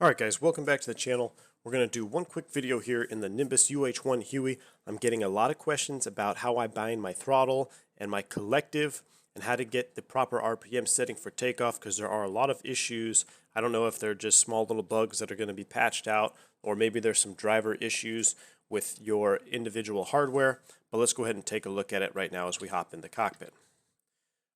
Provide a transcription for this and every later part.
Alright guys, welcome back to the channel. We're going to do one quick video here in the Nimbus UH1 Huey. I'm getting a lot of questions about how I bind my throttle and my collective and how to get the proper RPM setting for takeoff, because there are a lot of issues. I don't know if they're just small little bugs that are going to be patched out, or maybe there's some driver issues with your individual hardware, but let's go ahead and take a look at it right now as we hop in the cockpit.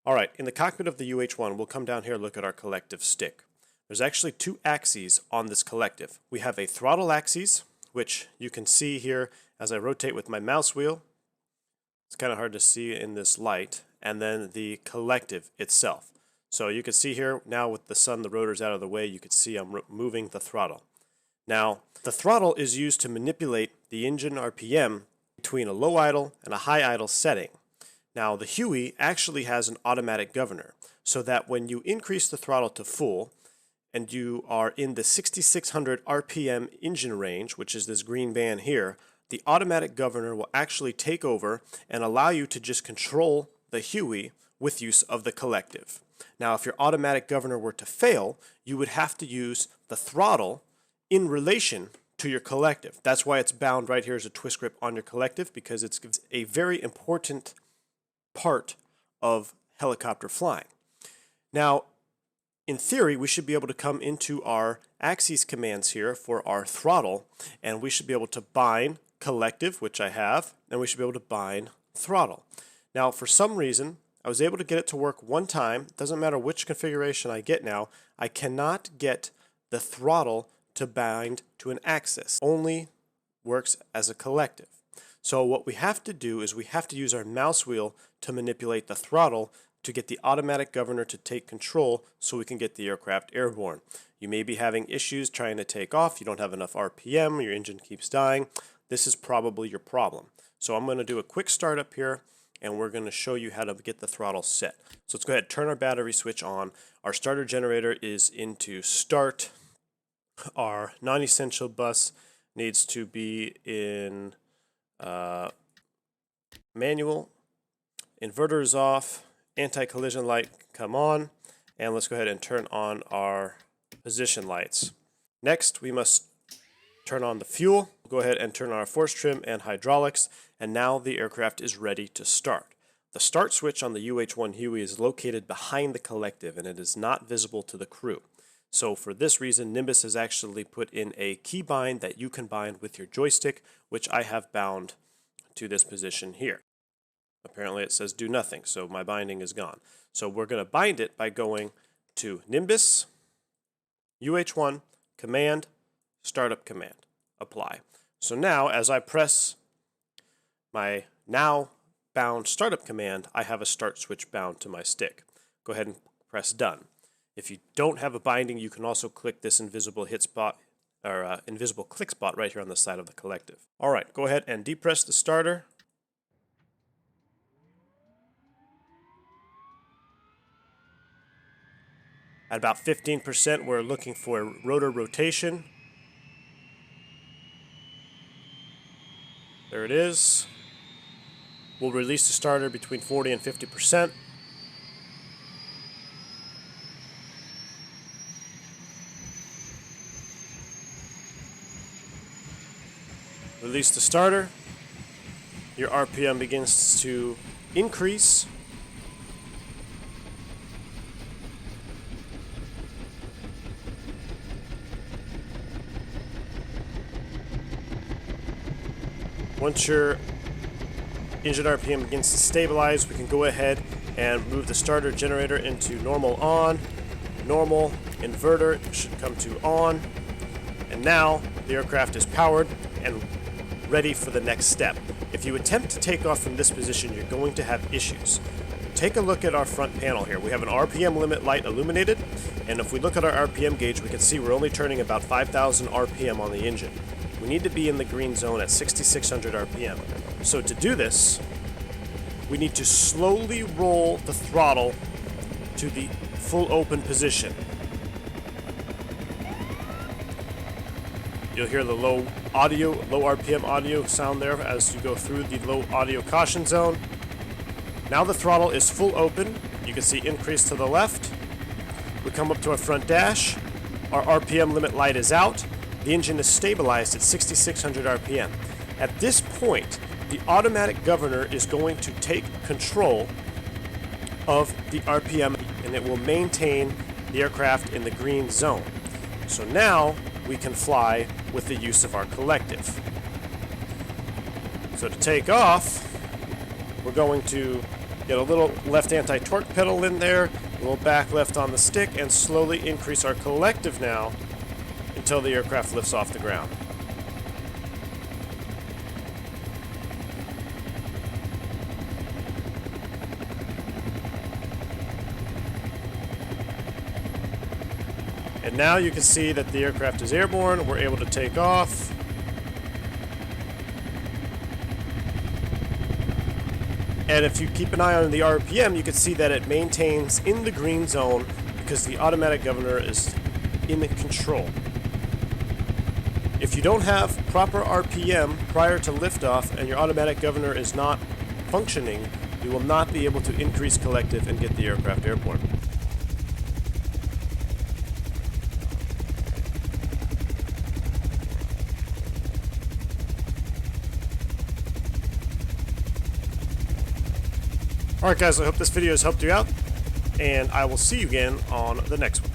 Alright, in the cockpit of the UH1, we'll come down here and look at our collective stick. There's actually two axes on this collective. We have a throttle axis, which you can see here as I rotate with my mouse wheel. It's kind of hard to see in this light. And then the collective itself. So you can see here now with the sun, the rotor's out of the way, you can see I'm moving the throttle. Now, the throttle is used to manipulate the engine RPM between a low idle and a high idle setting. Now, the Huey actually has an automatic governor, so that when you increase the throttle to full, and you are in the 6600 RPM engine range, which is this green band here, the automatic governor will actually take over and allow you to just control the Huey with use of the collective. Now, if your automatic governor were to fail, you would have to use the throttle in relation to your collective. That's why it's bound right here as a twist grip on your collective, because it's a very important part of helicopter flying. Now, in theory, we should be able to come into our axes commands here for our throttle, and we should be able to bind collective, which I have, and we should be able to bind throttle. Now, for some reason, I was able to get it to work one time. It doesn't matter which configuration I get now. I cannot get the throttle to bind to an axis. Only works as a collective. So what we have to do is we have to use our mouse wheel to manipulate the throttle to get the automatic governor to take control so we can get the aircraft airborne. You may be having issues trying to take off, you don't have enough RPM, your engine keeps dying. This is probably your problem. So I'm going to do a quick startup here, and we're going to show you how to get the throttle set. So let's go ahead and turn our battery switch on. Our starter generator is into start. Our non-essential bus needs to be in manual. Inverter is off. Anti-collision light come on, and let's go ahead and turn on our position lights. Next, we must turn on the fuel. Go ahead and turn on our force trim and hydraulics, and now the aircraft is ready to start. The start switch on the UH1 Huey is located behind the collective, and it is not visible to the crew. So for this reason, Nimbus has actually put in a key bind that you can bind with your joystick, which I have bound to this position here. Apparently it says do nothing, so my binding is gone. So we're going to bind it by going to Nimbus, UH1, Command, Startup Command, Apply. So now, as I press my now bound Startup Command, I have a start switch bound to my stick. Go ahead and press Done. If you don't have a binding, you can also click this invisible hit spot, or invisible click spot right here on the side of the collective. Alright, go ahead and depress the starter. At about 15%, we're looking for rotor rotation. There it is. We'll release the starter between 40 and 50%. Release the starter. Your RPM begins to increase. Once your engine RPM begins to stabilize, we can go ahead and move the starter generator into normal on. Normal inverter should come to on. And now the aircraft is powered and ready for the next step. If you attempt to take off from this position, you're going to have issues. Take a look at our front panel here. We have an RPM limit light illuminated, and if we look at our RPM gauge, we can see we're only turning about 5,000 RPM on the engine. We need to be in the green zone at 6600 RPM. So to do this, we need to slowly roll the throttle to the full open position. You'll hear the low RPM audio sound there as you go through the low audio caution zone. Now the throttle is full open. You can see increase to the left. We come up to our front dash. Our RPM limit light is out. The engine is stabilized at 6,600 RPM. At this point, the automatic governor is going to take control of the RPM, and it will maintain the aircraft in the green zone. So now we can fly with the use of our collective. So to take off, we're going to get a little left anti-torque pedal in there, a little back left on the stick, and slowly increase our collective now until the aircraft lifts off the ground. And now you can see that the aircraft is airborne. We're able to take off. And if you keep an eye on the RPM, you can see that it maintains in the green zone because the automatic governor is in control. If you don't have proper RPM prior to liftoff and your automatic governor is not functioning, you will not be able to increase collective and get the aircraft airborne. Alright guys, I hope this video has helped you out, and I will see you again on the next one.